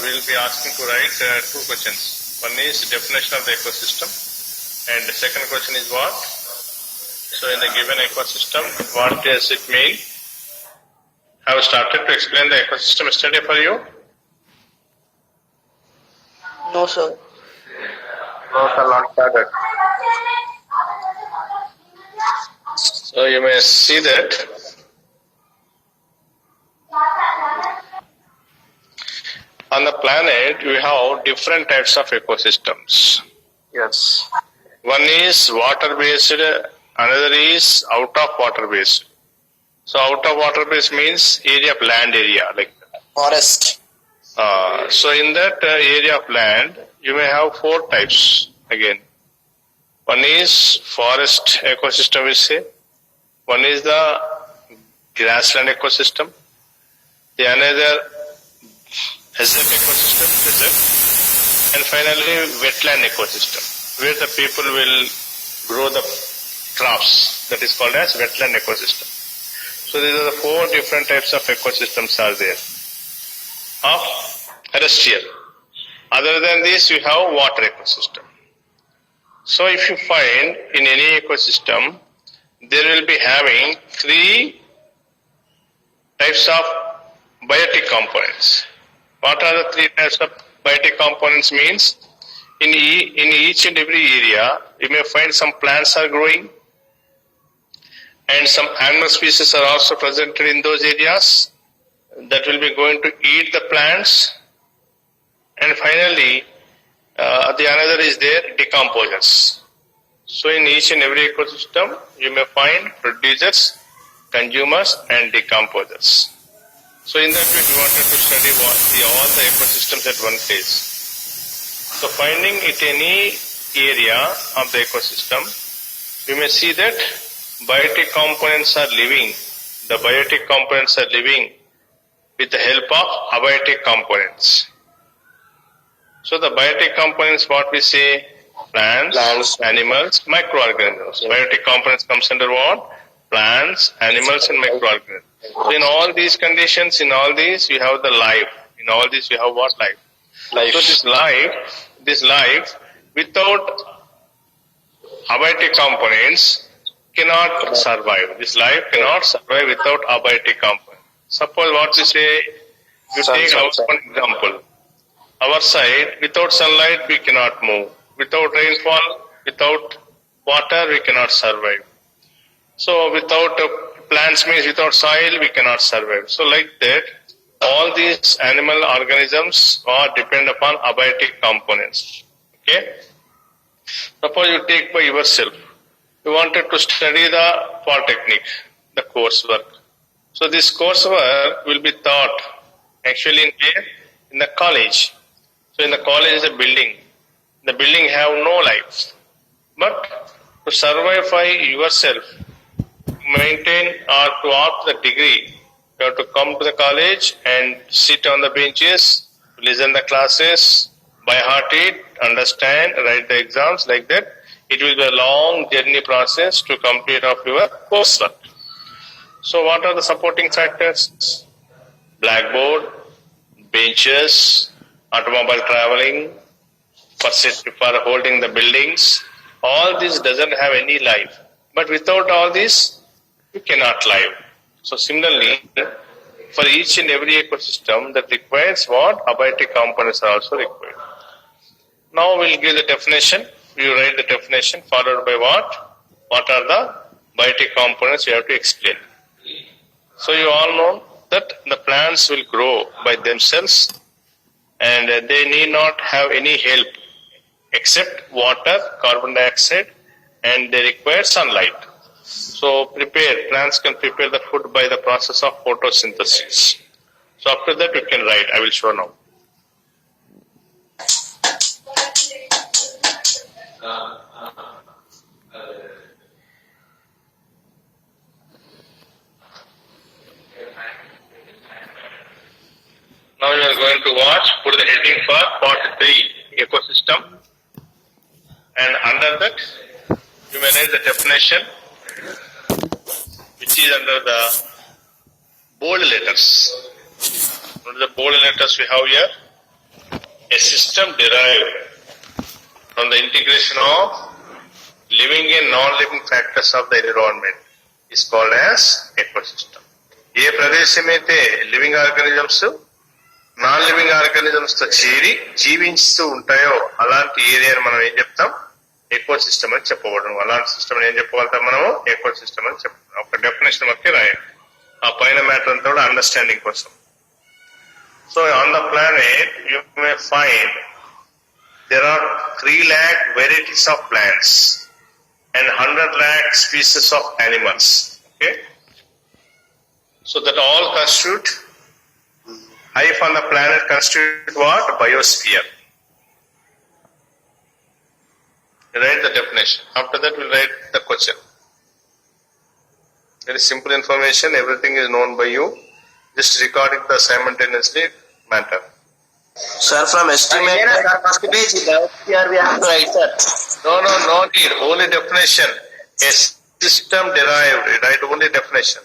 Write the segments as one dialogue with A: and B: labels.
A: will be asking to write two questions. One is definition of the ecosystem, and the second question is what? So in the given ecosystem, what does it mean? I have started to explain the ecosystem yesterday for you.
B: No, sir.
A: No, sir, not started. So you may see that on the planet we have different types of ecosystems.
B: Yes.
A: One is water based, another is out of water based. So out of water based means area of land area like that.
B: Forest.
A: So in that area of land you may have four types again. One is forest ecosystem we say. One is the grassland ecosystem. The another desert ecosystem, desert. And finally wetland ecosystem, where the people will grow the crops. That is called as wetland ecosystem. So these are the four different types of ecosystems are there. Of terrestrial. Other than this, you have water ecosystem. So if you find in any ecosystem, there will be having three types of biotic components. What are the three types of biotic components means? In each and every area, you may find some plants are growing and some animal species are also presented in those areas that will be going to eat the plants. And finally, the another is there, decomposers. So in each and every ecosystem, you may find producers, consumers and decomposers. So in that way, we wanted to study all the ecosystems at one place. So finding it any area of the ecosystem, you may see that biotic components are living. The biotic components are living with the help of abiotic components. So the biotic components, what we say, plants, animals, microorganisms. Biotic components comes under what? Plants, animals and microorganisms. So in all these conditions, in all these, you have the life. In all these, you have what? Life. So this life, without abiotic components, cannot survive. This life cannot survive without abiotic components. Suppose what we say, you take our one example. Our side, without sunlight, we cannot move. Without rainfall, without water, we cannot survive. So without plants means without soil, we cannot survive. So like that, all these animal organisms are depend upon abiotic components. Okay? Suppose you take by yourself. You wanted to study the polytechnic, the coursework. So this coursework will be taught actually in the college. So in the college is a building. The building have no life. But to survive by yourself, maintain or to opt the degree, you have to come to the college and sit on the benches, listen the classes, by heart it, understand, write the exams like that. It will be a long journey process to complete of your coursework. So what are the supporting factors? Blackboard, benches, automobile traveling, for holding the buildings. All this doesn't have any life. But without all this, you cannot live. So similarly, for each and every ecosystem that requires what? Abiotic components are also required. Now we'll give the definition. You write the definition followed by what? What are the biotic components you have to explain. So you all know that the plants will grow by themselves and they need not have any help except water, carbon dioxide, and they require sunlight. So plants can prepare the food by the process of photosynthesis. So after that you can write, I will show now. Now you are going to watch, put the heading for part 3, ecosystem. And under that, you may write the definition, which is under the bold letters. What are the bold letters we have here? a system derived from the integration of living and non-living factors of the environment is called as ecosystem. ఏ ప్రదేశం అయితే living organisms non living organisms తో చేరి జీవిస్తూ ఉంటాయో అలాంటి ఏరియాని మనం ఏం చెప్తాం, ఎకో సిస్టమ్ అని చెప్పబడము. అలాంటి సిస్టమ్ ఏం చెప్పగలుగుతాం మనము, ఎకో సిస్టమ్ అని చెప్తాం. ఒక డెఫినేషన్ వరకు రాయండి ఆ పైన మ్యాటర్ అంతా కూడా అండర్స్టాండింగ్ కోసం. So on the planet you may find there are 3 lakh varieties of plants and 100 lakh species of animals. Okay, so that all constitute life on the planet constitute what? Biosphere. Write the definition. After that we'll write the question. Very simple information, everything is known by you, just recording the simultaneously matter.
B: Sir, from estimate, first page, here we have to write, sir.
A: No need. Only definition. A system derived. Write only definition.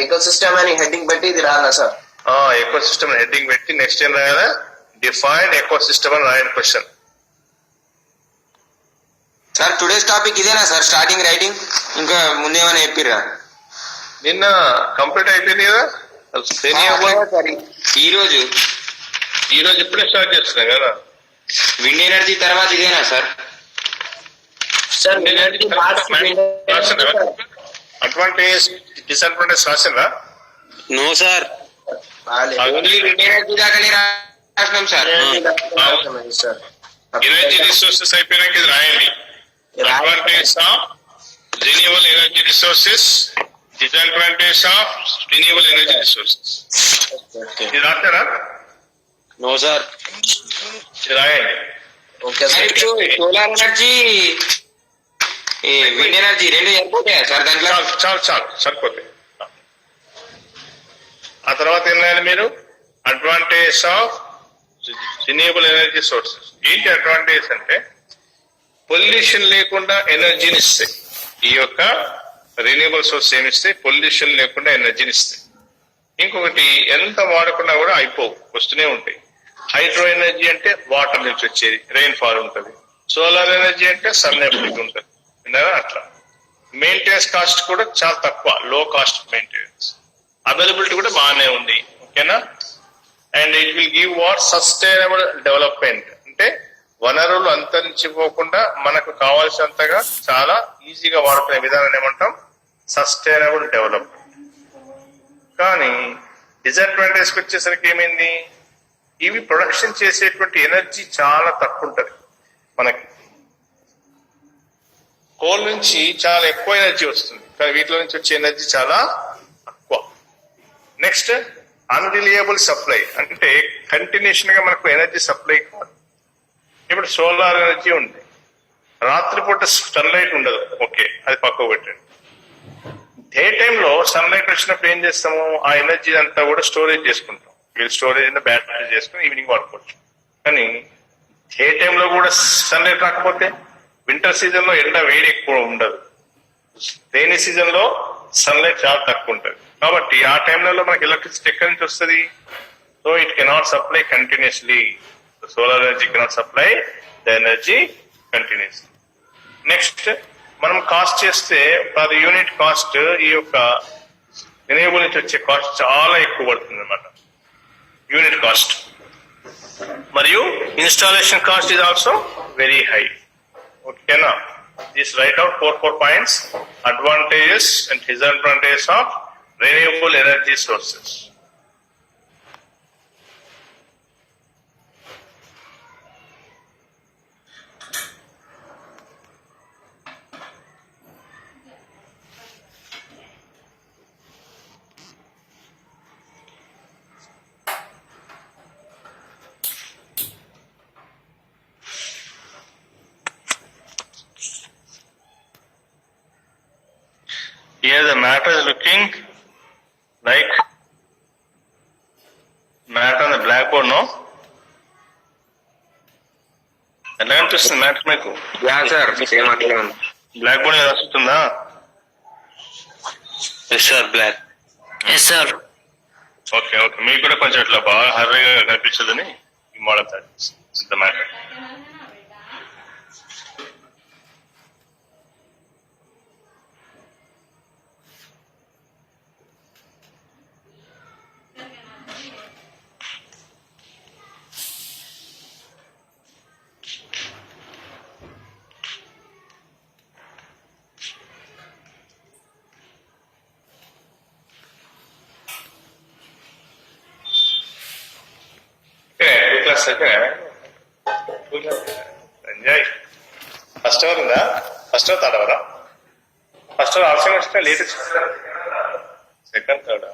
B: Ecosystem and heading petti ఇది రానా sir?
A: Ecosystem heading పెట్టి next ఏం రాయాలా, define ecosystem అని రాయని question.
C: Sir today's topic ఇదేనా sir starting writing, ఇంకా ముందేమైనా చెప్పిర్రా?
A: నిన్న complete అయిపోయింది కదా.
C: ఈ రోజు
A: ఇప్పుడే స్టార్ట్ చేస్తున్నాం కదా.
C: విండ్ ఎనర్జీ తర్వాత ఇదేనా సార్?
B: సార్
A: అడ్వాంటేజ్ డిసడ్వాంటేజ్ రాసిందా?
C: No sir, only wind energy దాకానే రాసినాం సార్.
A: ఎనర్జీ రిసోర్సెస్ అయిపోయినాక ఇది రాయండి. Advantage of renewable energy resources, disadvantage of renewable energy resources. ఇది రాస్తారా?
C: నో సార్,
A: ఇది రాయండి.
B: Okay sir.
C: Solar energy, wind energy రెండు సరిపోతాయా సార్ దాంట్లో?
A: చాలు సరిపోతాయి. ఆ తర్వాత ఏం రాయాలి మీరు, advantage of renewable energy sources. ఏంటి అడ్వాంటేజ్ అంటే పొల్యూషన్ లేకుండా ఎనర్జీని ఇస్తాయి. ఈ యొక్క రిన్యూవబుల్ సోర్స్ ఏమిస్తాయి, పొల్యూషన్ లేకుండా ఎనర్జీని ఇస్తాయి. ఇంకొకటి ఎంత వాడకుండా కూడా అయిపోవు, వస్తూనే ఉంటాయి. హైడ్రో ఎనర్జీ అంటే వాటర్ నుంచి వచ్చేది, రెయిన్ ఫాల్ ఉంటుంది. సోలార్ ఎనర్జీ అంటే సన్ ఎఫెక్ట్ ఉంటుంది. విన్నారా? అట్లా మెయింటెనెన్స్ కాస్ట్ కూడా చాలా తక్కువ, లో కాస్ట్ మెయింటెనెన్స్. అవైలబిలిటీ కూడా బాగానే ఉంది. ఓకేనా? And it will give what sustainable development, అంటే వనరులు అంతరించిపోకుండా మనకు కావాల్సినంతగా చాలా ఈజీగా వాడుకునే విధానం ఏమంటాం, సస్టైనబుల్ డెవలప్మెంట్. కానీ డిసడ్వాంటేజ్కి వచ్చేసరికి ఏమైంది, ఇవి ప్రొడక్షన్ చేసేటువంటి ఎనర్జీ చాలా తక్కువ ఉంటుంది. మనకి కోల్ నుంచి చాలా ఎక్కువ ఎనర్జీ వస్తుంది, కానీ వీటిలో నుంచి వచ్చే ఎనర్జీ చాలా తక్కువ. నెక్స్ట్ అన్రిలయబుల్ సప్లై, అంటే కంటిన్యూషన్ గా మనకు ఎనర్జీ సప్లై కాదు. ఇప్పుడు సోలార్ ఎనర్జీ ఉంది, రాత్రిపూట సన్లైట్ ఉండదు, ఓకే, అది పక్కకు పెట్టండి. డే టైంలో సన్లైట్ వచ్చినప్పుడు ఏం చేస్తాము, ఆ ఎనర్జీ అంతా కూడా స్టోరేజ్ చేసుకుంటాం. వీళ్ళు స్టోరేజ్ బ్యాటరీ చేసుకుని ఈవినింగ్ వాడుకోవచ్చు. కానీ డే టైంలో కూడా సన్లైట్ రాకపోతే, వింటర్ సీజన్ లో ఎండ వేడి ఎక్కువ ఉండదు, రైనీ సీజన్ లో సన్లైట్ చాలా తక్కువ ఉంటుంది. కాబట్టి ఆ టైంలలో మనకి ఎలక్ట్రిసిటీ ఎక్కడి నుంచి వస్తుంది? So it cannot supply continuously. Solar energy cannot supply the energy continuously. Next మనం కాస్ట్ చేస్తే పర్ యూనిట్ కాస్ట్ ఈ యొక్క రిన్యూవబుల్ నుంచి వచ్చే కాస్ట్ చాలా ఎక్కువ పడుతుంది అన్నమాట, యూనిట్ కాస్ట్. మరియు installation cost is also very high. ఓకేనా? This write out 4 points, advantages and disadvantages of renewable energy sources. Here the matter is looking like matter on the black board. No, ఎలా అనిపిస్తుంది matter మీకు? Black board రాస్తుందా?
C: Yes sir, black.
B: Yes sir.
A: Okay okay, మీకు కూడా కొంచెం ఇట్లా బాగా హర్రీగా కనిపించదని ఈ model the matter. Class enjoy. First hour ఉందా? ఫస్ట్ అవర్ థర్డ్ అవరా? ఫస్ట్ అవర్ ఆలస్యం వచ్చిన late second third.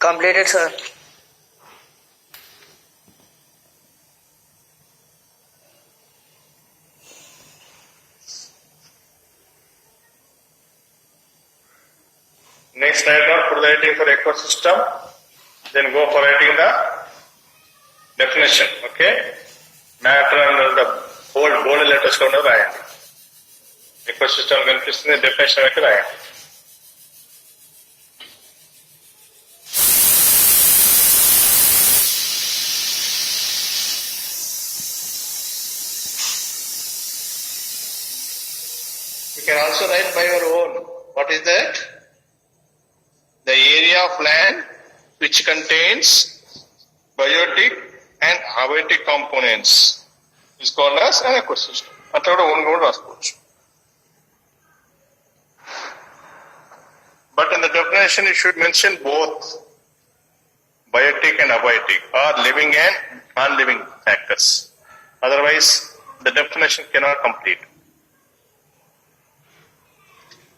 D: Completed, sir.
A: Next, write down, put the writing for ecosystem, then go for writing the definition. Okay, matter and the bold letters ko రాయండి. ecosystem కనిపిస్తుంది, definition పెట్టి రాయండి. You can also write by your own. What is that? The area of land which contains biotic and abiotic components is called as an ecosystem. అట్లా కూడా own కూడా రాసుకోవచ్చు. But in the definition you should mention both biotic and abiotic or living and non-living factors. Otherwise the definition cannot complete.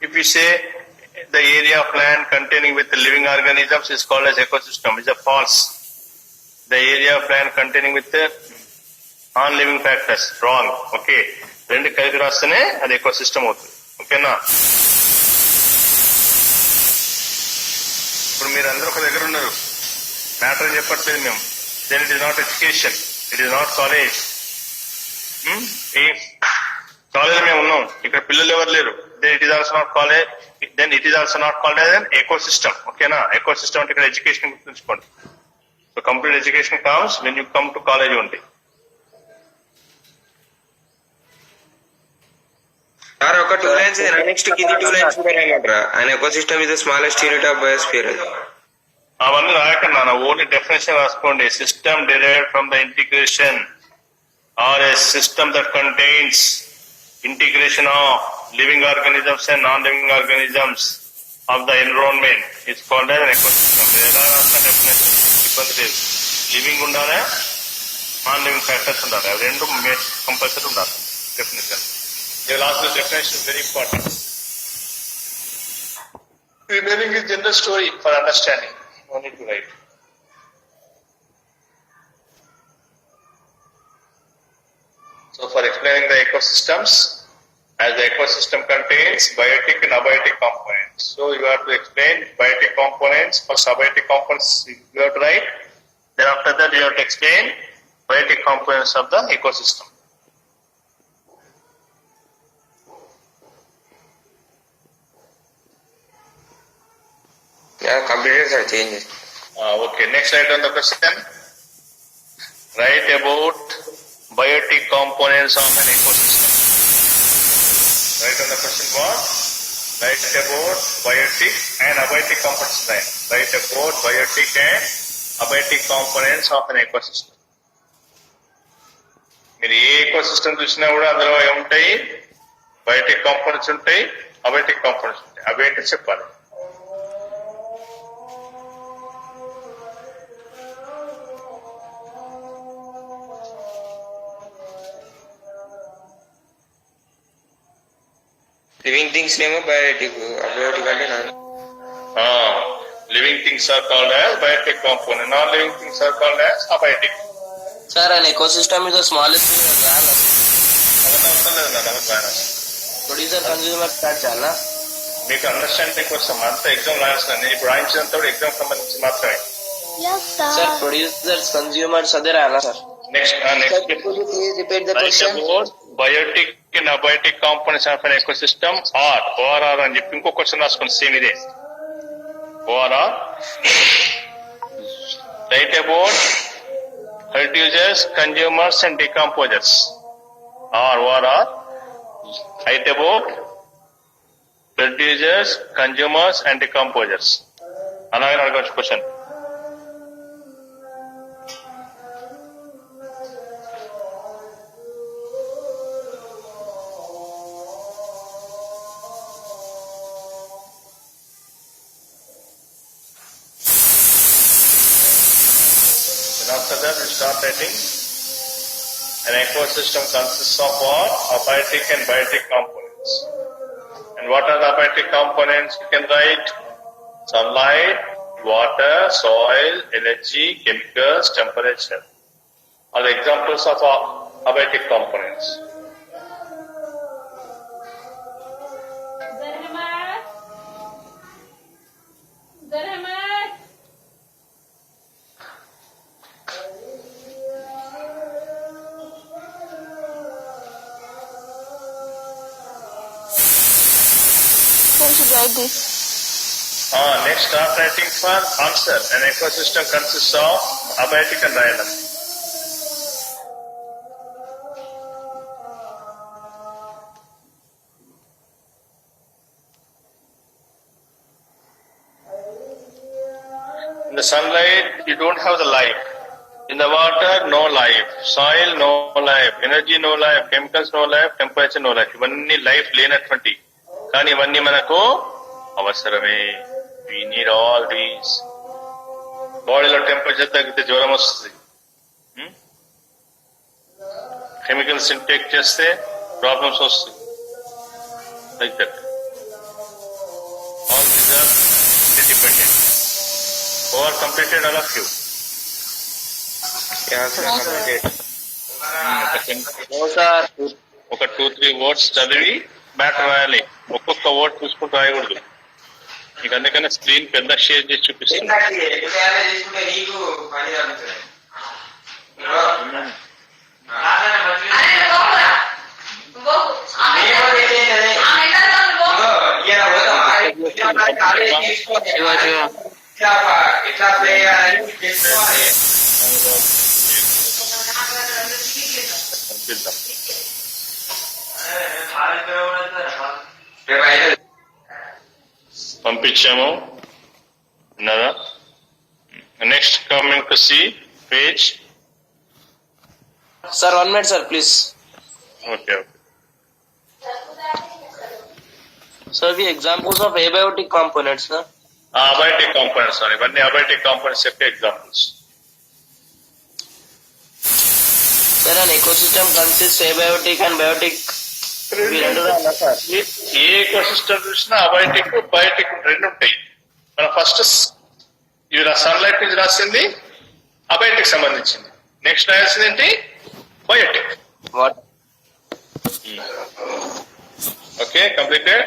A: If we say the area of land containing with the living organisms is called as ecosystem, is a false. The area of land containing with the non-living factors, wrong. Okay, రెండు కలిపి రాస్తేనే అది ecosystem అవుతుంది. ఓకేనా? ఇప్పుడు మీరు అందరూ ఒక దగ్గర ఉన్నారు, మ్యాటర్ చెప్పట్లేదు మేము. Then it is not education, it is not college. College మేము ఉన్నాం, ఇక్కడ పిల్లలు ఎవరు లేరు. then it is also not called as an ecosystem. ఓకేనా? ecosystem అంటే ఇక్కడ ఎడ్యుకేషన్ గుర్తుంచుకోండి. So complete education comes when you come to college only.
C: Sir ఒక 2 lines నెక్స్ట్ కింది 2 lines కూడా రాయమంటారా? an ecosystem is the smallest unit of biosphere.
A: అవన్నీ రాయకుండా నా ఓన్లీ డెఫినేషన్ రాసుకోండి. System derived from the integration or a system that contains integration of living organisms and non-living organisms of the environment is called as an ecosystem. ఎలా రాసిన definition ఇబ్బంది లేదు. Living ఉండాలా, non living factors ఉండాలి, అవి రెండు compulsory ఉండాలి definition. Last definition very important. Remaining is general story for understanding. No need to write. So for explaining the ecosystems, as the ecosystem contains biotic and abiotic components. So you have to explain biotic components components. First abiotic components you have to write. Then after that you have to explain biotic components of the ecosystem.
C: Yeah, completed sir, change it.
A: Okay, next write on the question. Write about biotic components of an ecosystem. Write on the question what? Write about biotic and abiotic components. Write about biotic and abiotic components of an ecosystem. మీరు ఏ ecosystem చూసినా కూడా అందులో ఏముంటాయి, biotic components ఉంటాయి, abiotic components ఉంటాయి. అవి ఏంటో చెప్పాలి.
C: Living things name biotic, abiotic అంటే non.
A: Living things are called as biotic component. Non-living things are called as abiotic.
B: Sir, an ecosystem is the smallest thing in the world. Producer, consumer, start chala.
A: మీకు understanding కోసం అంతా exam రాయాల్సిన, నేను ఇప్పుడు రాయించినంత exam సంబంధించి మాత్రమే.
B: Sir, producers, consumers, అదే రాయాలా sir?
A: Next
B: Please repeat the question.
A: Biotic and abiotic components of an ecosystem or అని చెప్పి ఇంకో క్వశ్చన్ రాసుకోండి, సేమ్ ఇదే. Or write about producers, consumers and decomposers. ORR write about producers, consumers and decomposers. అలాగే అడగవచ్చు question. After that, we start writing. An ecosystem consists of what? Abiotic and biotic components. And what are the abiotic components? You can write sunlight, water, soil, energy, chemicals, temperature. Are the examples of abiotic components.
D: Write this.
A: Next, start writing for answer. An ecosystem consists of abiotic and dynamic. In the sunlight, you don't have the life. In the water, no life. Soil, no life. Energy, no life. Chemicals, no life. Temperature, no life. ఇవన్నీ life లేనటువంటి, కానీ ఇవన్నీ మనకు అవసరమే. We need all these. బాడీలో temperature తగ్గితే జ్వరం వస్తుంది. కెమికల్స్ ఇంటేక్ చేస్తే ప్రాబ్లమ్స్ వస్తాయి. Like that. All these are independent. Over completed all of you. ఒక 2-3 వర్డ్స్ చదివి మ్యాటర్ రాయాలి. ఒక్కొక్క వర్డ్ చూసుకుంటూ రాయకూడదు. నీకు అందుకనే స్క్రీన్ పెద్ద షేర్ చేసి చూపిస్తుంది. పంపించాము. విన్నారా? Next coming to C page.
B: Sir, 1 minute, sir, please.
A: Okay.
B: Sir, the examples of abiotic components, sir.
A: Abiotic components అని, ఇవన్నీ అబయోటిక్ కాంపోనెంట్స్ యొక్క examples.
B: Sir, an ecosystem consists abiotic and biotic.
A: ఏ ecosystem చూసినా abiotic biotic రెండు ఉంటాయి. మనం first ఇవి sunlight నుంచి రాసింది అబయోటిక్ సంబంధించింది. నెక్స్ట్ రాయాల్సింది ఏంటి? Biotic. Okay, completed.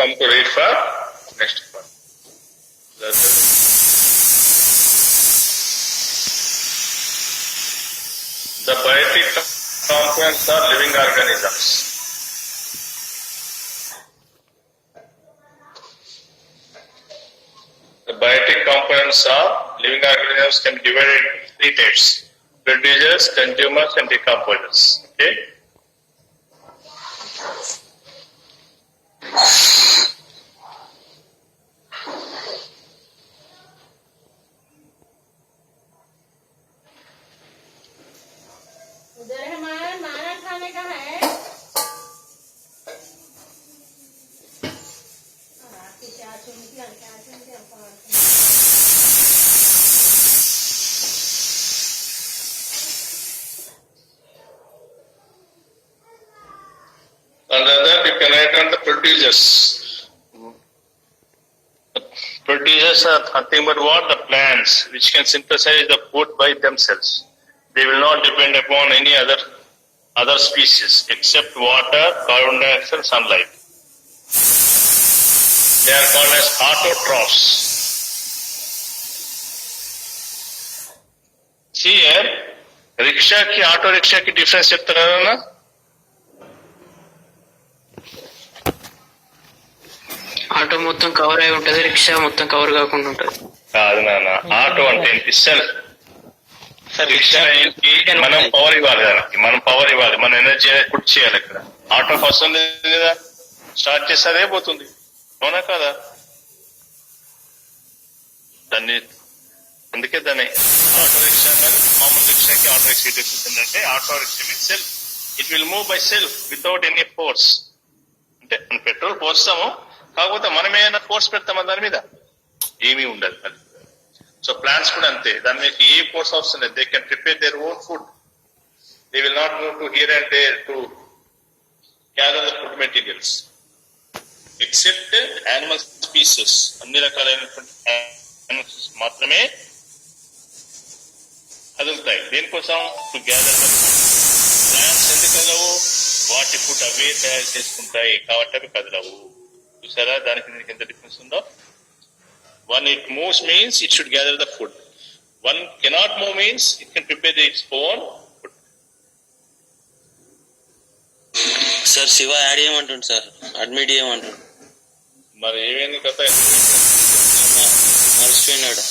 A: come to read for next part. The biotic components are living organisms. The biotic components of living organisms can be divided into three types: producers, consumers, and decomposers. Okay.
D: उधर है माना खाने का है।
A: And then you can write on the producers. The producers are nothing but what? The plants which can synthesize the food by themselves. They will not depend upon any other species except water, carbon dioxide, and sunlight. They are called as autotrophs. See here, rickshaw की auto rickshaw की difference చెప్తున్నారా ना?
E: Auto మొత్తం cover అయి ఉంటది, rickshaw మొత్తం cover కాకుండా ఉంటది.
A: కాదు నాన్న, ఆటో అంటే ఏంటి? సెల్ఫ్. రిక్షా ఏంటి? మనం పవర్ ఇవ్వాలి దానికి, మనం పవర్ ఇవ్వాలి, మనం ఎనర్జీ పుట్ చేయాలి. ఇక్కడ ఆటో ఫస్ట్ ఉంది కదా, స్టార్ట్ చేస్తే అదే పోతుంది, అవునా కదా? దాన్ని అందుకే దాన్ని ఆటో రిక్షా కాదు, మామూలు రిక్షాకి ఆటో రిక్షా డిఫరెన్స్ ఏంటంటే auto rickshaw mean self. It will move by self without any force. అంటే మనం పెట్రోల్ పోస్తాము, కాకపోతే మనం ఏమైనా ఫోర్స్ పెడతామా దాని మీద? ఏమీ ఉండదు. అది సో ప్లాంట్స్ కూడా అంతే, దాని మీద ఏ ఫోర్స్ అవసరం లేదు. They can prepare their own food. They will not move to here and there to gather the food materials. Except animal species, అన్ని రకాలైనటువంటి యానిమల్స్ మాత్రమే కదులుతాయి. దేనికోసం? To gather the food. Plants ఎందుకు కదలవు? వాటి ఫుడ్ అవే తయారు చేసుకుంటాయి కాబట్టి అవి కదలవు. చూసారా దానికి దీనికి ఎంత డిఫరెన్స్ ఉందో? One, it moves means it should gather the food. One cannot move means it can prepare its own food.
C: Sir Shiva add చేయమంటుంది సార్, అడ్మిట్ చేయమంటుంది.
A: మరి ఏమైంది కథ?
C: మర్చిపోయినాడు.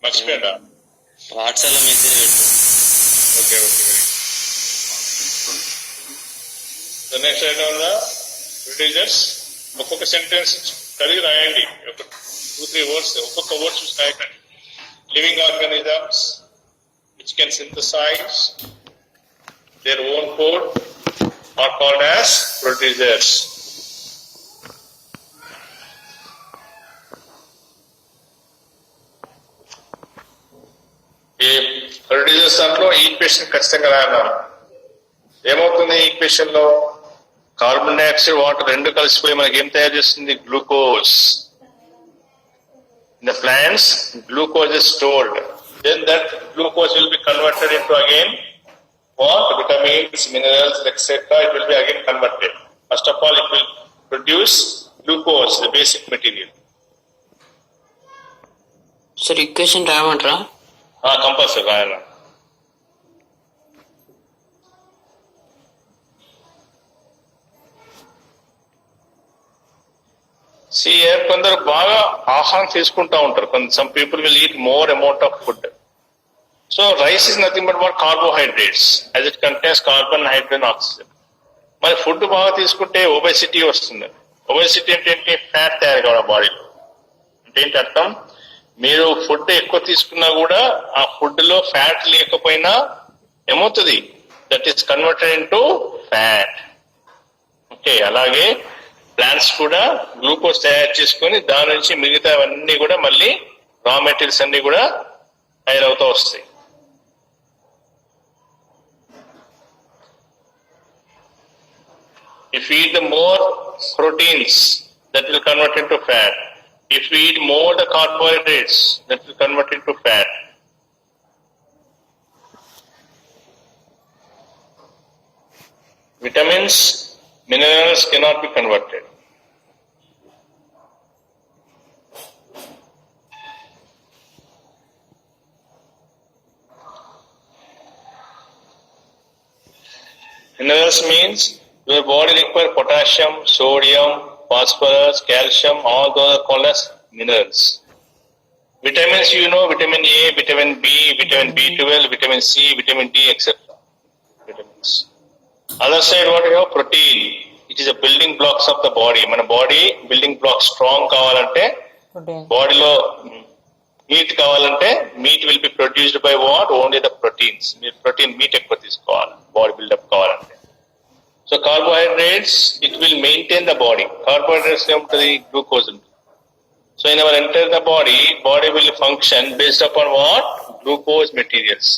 A: మర్చిపోయిందా?
C: వాట్సాప్ లో మెసేజ్ పెట్టు.
A: Okay. The next item on the producers. ఒక్కొక్క సెంటెన్స్ కలిగి రాయండి, ఒక 2-3 వర్డ్స్, ఒక్కొక్క వర్డ్ చూసి రాయకండి. Living organisms which can synthesize their own food are called as producers. ఈ ప్రొడ్యూసర్స్ దాంట్లో ఈక్వేషన్ ఖచ్చితంగా రాయన్నారు. ఏమవుతుంది ఈక్వేషన్ లో? కార్బన్ డైఆక్సైడ్, వాటర్ రెండు కలిసిపోయి మనకి ఏం తయారు చేస్తుంది? Glucose. In the plants glucose is stored. Then that glucose will be converted into again what? Vitamins, minerals, etcetera. It will be again converted. First of all it will produce glucose, the basic material.
E: Sir equation రాయమంటారా?
A: Compulsory రాయాల. కొందరు బాగా ఆహారం తీసుకుంటా ఉంటారు. Some people will eat more amount of food. So rice is nothing but what? Carbohydrates, as it contains carbon, hydrogen, oxygen. మరి food బాగా తీసుకుంటే ఒబెసిటీ వస్తుంది. ఒబెసిటీ అంటే ఏంటి? ఫ్యాట్ తయారు కావడం బాడీలో. అంటే ఏంటి అర్థం? మీరు ఫుడ్ ఎక్కువ తీసుకున్నా కూడా ఆ ఫుడ్ లో ఫ్యాట్ లేకపోయినా ఏమవుతుంది? That is converted into fat. Okay. అలాగే ప్లాంట్స్ కూడా గ్లూకోజ్ తయారు చేసుకొని దాని నుంచి మిగతావన్నీ కూడా మళ్ళీ రా మెటీరియల్స్ అన్ని కూడా తయారవుతూ వస్తాయి. If we eat the more proteins, that will convert into fat. If we eat more the carbohydrates, that will convert into fat. Vitamins, Minerals cannot be converted. Minerals means your body requires potassium, sodium, phosphorus, calcium, all those are called as minerals. Vitamins, you know, vitamin A, vitamin B, vitamin B12, vitamin C, vitamin D, etc. Vitamins. Other side, what you have? Protein. It is a building blocks of the body. మన body building block strong కావాలంటే బాడీలో meet కావాలంటే meet will be produced by what? Only the proteins. మీరు protein meet ఎక్కువ తీసుకోవాలి body buildup కావాలంటే. So carbohydrates it will maintain the body. Carbohydrates ఏముంటుంది? Glucose ఉంటుంది. So in our enter the body will function based upon what? Glucose materials.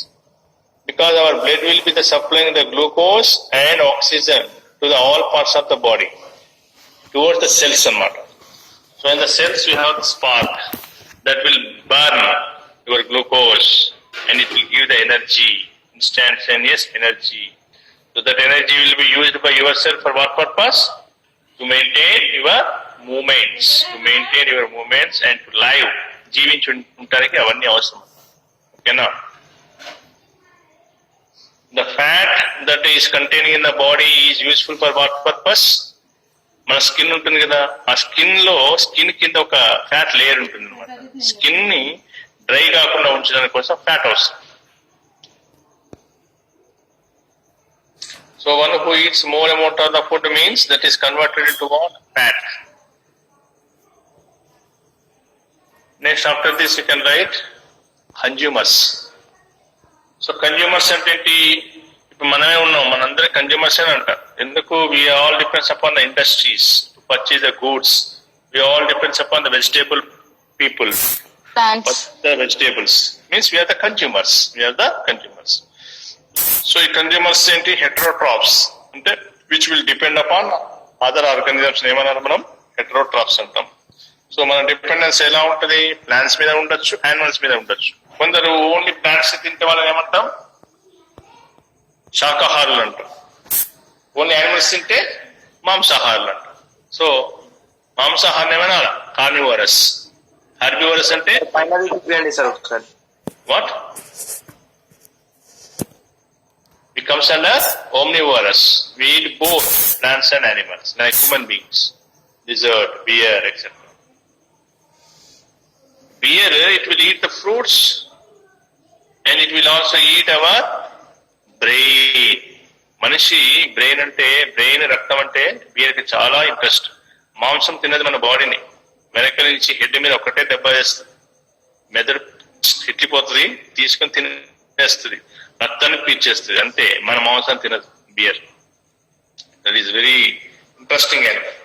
A: Because our blood will be the supplying the glucose and oxygen to the all parts of the body towards the cells and matter. So in the cells we have the spark that will burn your glucose and it will give the energy, instantaneous energy. So that energy will be used by yourself for what purpose? To maintain your movements, and to live. జీవించి ఉండడానికి అవన్నీ అవసరం. ఓకేనా? The fat that is containing in the body is useful for what purpose? మన skin ఉంటుంది కదా, ఆ skin కింద ఒక ఫ్యాట్ లేయర్ ఉంటుంది అనమాట. స్కిన్ ని డ్రై కాకుండా ఉంచడానికి కోసం ఫ్యాట్ అవసరం. So one who eats more amount of the food means that is converted into what? Fat. Next, after this you can write consumers. So consumers అంటే ఏంటి? ఇప్పుడు మనమే ఉన్నాం, మనందరూ కన్జ్యూమర్స్ అని అంటారు. ఎందుకు? we all depends upon the industries to purchase the goods. We all depends upon the vegetable people.
F: Plants.
A: The vegetables means we are the consumers. So ఈ కన్జ్యూమర్స్ ఏంటి? హెటరోట్రాప్స్ అంటే which will depend upon other organisms. ఏమన్నారు మనం? హెటరోట్రాప్స్ అంటాం. So మన dependence ఎలా ఉంటది? Plants మీద ఉండొచ్చు, యానిమల్స్ మీద ఉండొచ్చు. కొందరు ఓన్లీ ప్లాంట్స్ తింటే వాళ్ళని ఏమంటాం? శాకాహారులు అంటాం. ఓన్లీ యానిమల్స్ తింటే మాంసాహారులు అంటాం. సో మాంసాహారం ఏమైనా కార్నివోరస్. హెర్బివోరస్ అంటే what? Becomes under omnivorous. We eat both plants and animals, like human beings, lizard, bear, etc. Bear, it will eat the fruits and it will also eat our brain. మనిషి brain అంటే, brain రక్తం అంటే వీరికి చాలా interest. మాంసం తిన్నది మన బాడీని వెనక నుంచి హెడ్ మీద ఒకటే దెబ్బ వేస్తుంది, మెదడు హిట్లిపోతుంది, తీసుకొని తినేస్తుంది, రక్తాన్ని పీల్చేస్తుంది. అంతే, మన మాంసం తినదు bear. That is very interesting animal.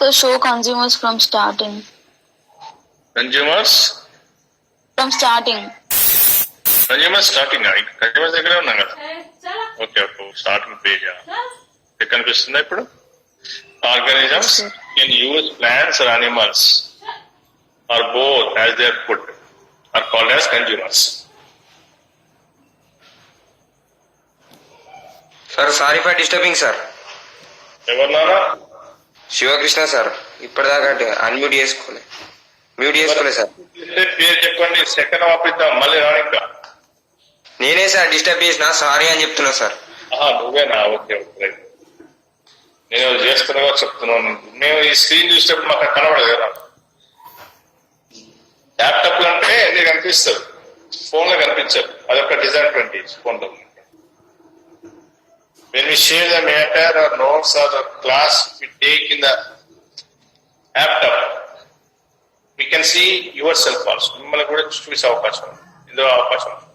F: So show consumers from starting.
A: Consumers
F: starting.
A: Consumers దగ్గరే ఉన్నాం కదా.
D: चलो
A: ఓకే, స్టార్టింగ్ పేజ్
D: चल
A: కనిపిస్తుందా ఇప్పుడు? Organisms can use plants or animals or both as their food are called as consumers.
C: Sir, sorry for disturbing, sir.
A: ఎవరినారా?
C: Sivakrishna sir, ఇప్పటిదాకా unmute చేసుకోలే, మ్యూట్ చేసుకోలే సార్.
A: పేరు చెప్పండి, సెకండ్ ఆపిద్దాం, మళ్ళీ రానిక.
C: నేనే సార్ డిస్టర్బ్ చేసిన, సారీ అని చెప్తున్నా సార్.
A: నువ్వేనా? ఓకే ఓకే, నేను చేస్తున్నా చెప్తున్నాను. మేము ఈ స్క్రీన్ చూసేటప్పుడు మాకు కనబడదు కదా. ల్యాప్టాప్ లో అంటే నీకు కనిపిస్తుంది, ఫోన్ లో కనిపించదు. అదొక డిసడ్వాంటేజ్ ఫోన్ లో. When we share the matter or notes or the class we take in the laptop, we can see yourself also. మిమ్మల్ని కూడా చూసే అవకాశం ఉంది, ఇందులో అవకాశం ఉంది.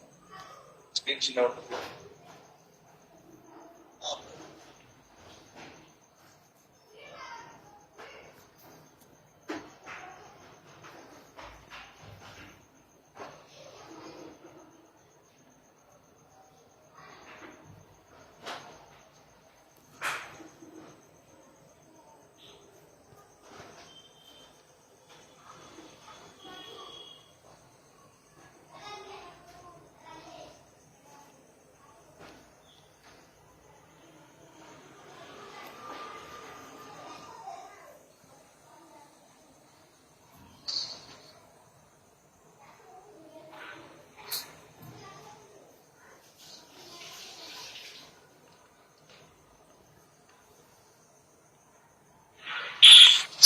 A: స్క్రీన్ చిన్న ఉంటుంది.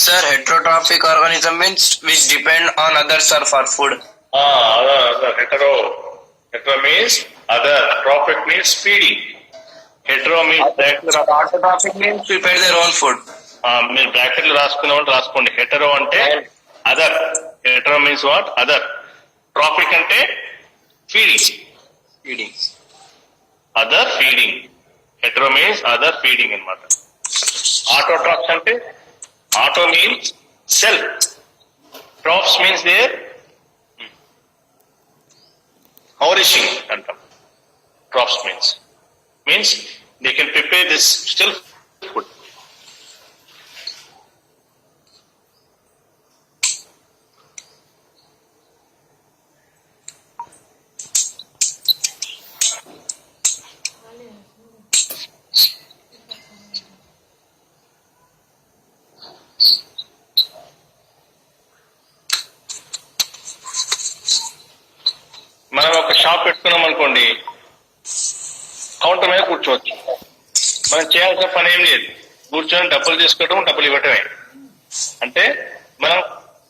B: Sir, heterotrophic organism means which depend on others or for food.
A: Other. Hetero means other. Trophic means feeding. Hetero means
B: Autotrophic means prepare their own food.
A: మీరు బ్రాకెట్లు రాసుకునే వాళ్ళు రాసుకోండి. హెటరో అంటే other. Hetero means what? Other. Trophic అంటే feeding. Other feeding. Hetero means other feeding అన్నమాట. Autotrophs అంటే auto means self. Trophs means their nourishing అంటాం. Trophs means they can prepare this still food. మనం ఒక షాప్ పెట్టుకున్నాం అనుకోండి, counter మీద కూర్చోవచ్చు. మనం చేయాల్సిన పని ఏం లేదు, కూర్చొని డబ్బులు తీసుకోవటం, డబ్బులు ఇవ్వటమే. అంటే మనం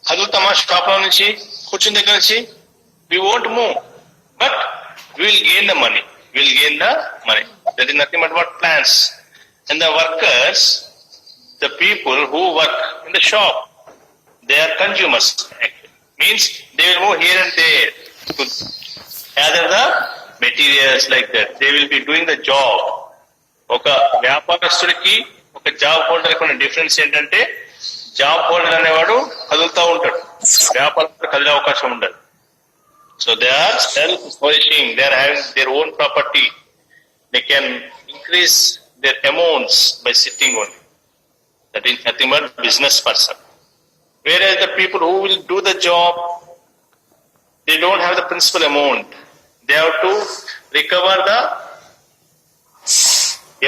A: కదులుతామా షాప్ లో నుంచి, కూర్చుని దగ్గర నుంచి? We won't move, but will gain the money. That is nothing but what plans. And the workers, the people who work in the shop, they are consumers. Means they will move here and there to gather the materials like that. They will be doing the job. ఒక వ్యాపారస్తుడికి ఒక job holder కి ఉన్న difference ఏంటంటే, job holder అనేవాడు కదులుతూ ఉంటాడు, వ్యాపారస్తుడు కదిలే అవకాశం ఉండదు. So they are self flourishing, they are having their own property, they can increase their amounts by sitting only. That is nothing but business person. Whereas the people who will do the job, they don't have the principal amount. They have to recover the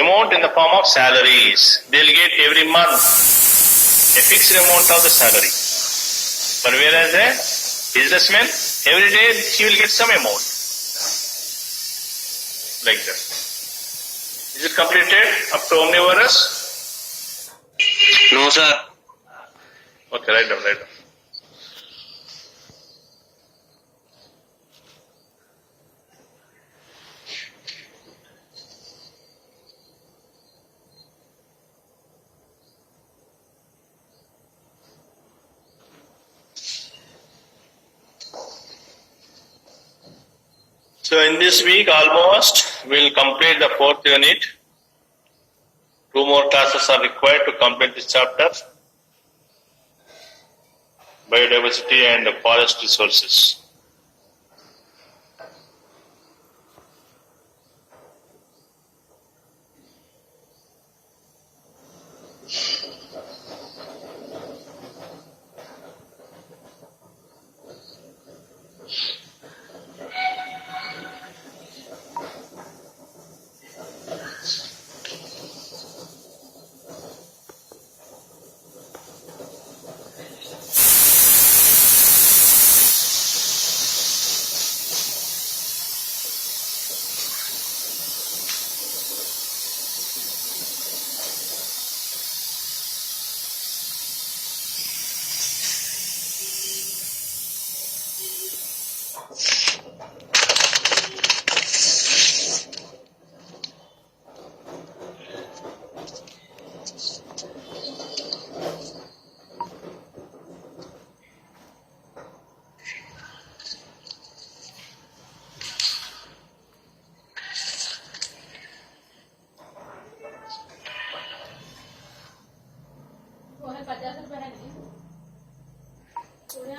A: amount in the form of salaries. They'll get every month a fixed amount of the salary. But whereas a businessman, every day he will get some amount. Like that. Is it completed up to omnivorous?
C: No, sir.
A: Okay, write down. So in this week almost we'll complete the 4th unit. 2 more classes are required to complete this chapter. Biodiversity and forest resources.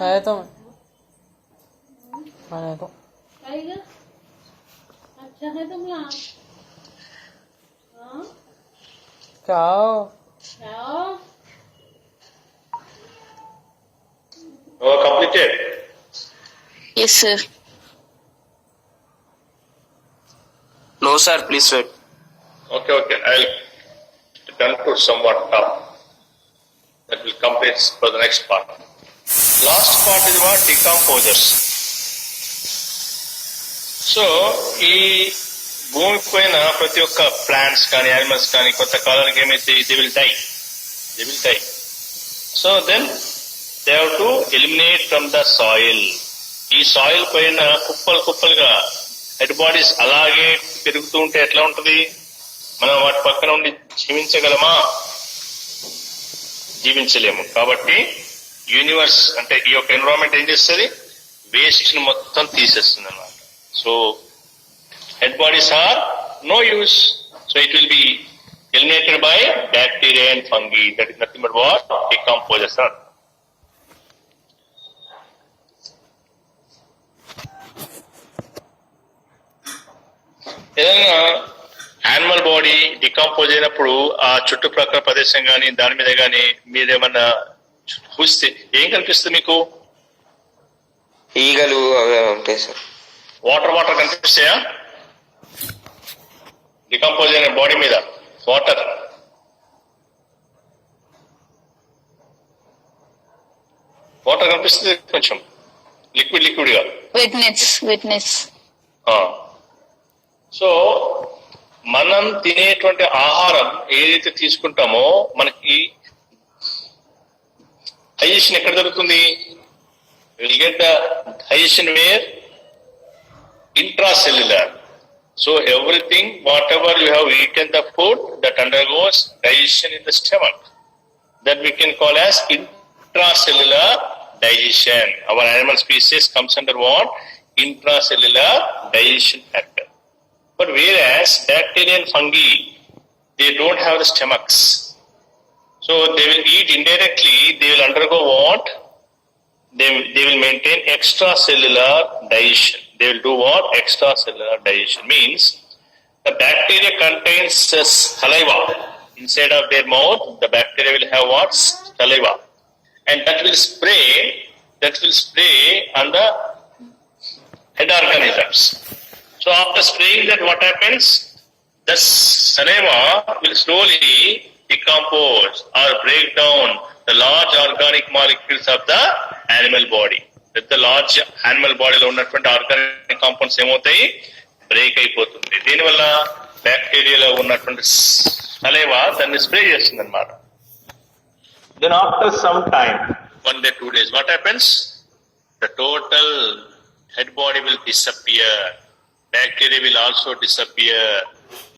G: आया तो आया तो
D: आएगा। अच्छा है तुम यहाँ। हाँ
G: जाओ
D: जाओ।
A: Oh, completed.
F: Yes, sir.
B: No, sir, please wait.
A: Okay. I'll conclude somewhat now. That will complete for the next part. Last part is what? Decomposers. So, ఈ భూమి పైన ప్రతి ఒక్క ప్లాంట్స్ కానీ యానిమల్స్ కానీ కొంత కాలానికి ఏమైతే they will die. So then they have to eliminate from the soil. ఈ సాయిల్ పైన కుప్పలుగా హెడ్ బాడీస్ అలాగే పెరుగుతూ ఉంటే ఎట్లా ఉంటది? మనం వాటి పక్కన ఉండి జీవించగలమా? జీవించలేము. కాబట్టి యూనివర్స్ అంటే ఈ యొక్క ఎన్విరాన్మెంట్ ఏం చేస్తుంది? వేస్ట్ ని మొత్తం తీసేస్తుంది అన్నమాట. So head bodies are no use. So it will be eliminated by bacteria and fungi. That is nothing but what? Decomposers are. ఏదైనా యానిమల్ బాడీ డికంపోజ్ అయినప్పుడు ఆ చుట్టుప్రక్కల ప్రదేశం గాని దాని మీద గాని మీరేమన్నా చూస్తే ఏం కనిపిస్తుంది మీకు?
C: ఈగలు అవి ఉంటాయి సార్.
A: వాటర్ కనిపిస్తాయా? డికంపోజ్ అయిన బాడీ మీద వాటర్ కనిపిస్తుంది కొంచెం లిక్విడ్ గా.
F: విట్నెస్
A: సో మనం తినేటువంటి ఆహారం ఏదైతే తీసుకుంటామో మనకి డైజెషన్ ఎక్కడ జరుగుతుంది? Will get the digestion where? Intracellular. So everything, whatever you have eaten the food, that undergoes digestion in the stomach. That we can call as intracellular digestion. Our animal species comes under what? Intracellular digestion factor. But whereas bacteria and fungi, they don't have the stomachs. So they will eat indirectly, they will undergo what? They will maintain extracellular digestion. They will do what? Extracellular digestion means the bacteria contains saliva inside of their mouth. The bacteria will have what? Saliva, and that will spray on the head organisms. So after spraying that, what happens? The saliva will slowly decompose or break down the large organic molecules of the animal body. పెద్ద large animal బాడీలో ఉన్నటువంటి organic compounds ఏమవుతాయి? Break అయిపోతుంది. దీనివల్ల బ్యాక్టీరియాలో ఉన్నటువంటి saliva దాన్ని spray చేస్తుంది అనమాట. Then after some time 1 day 2 days what happens? The total head body will disappear. Bacteria will also disappear.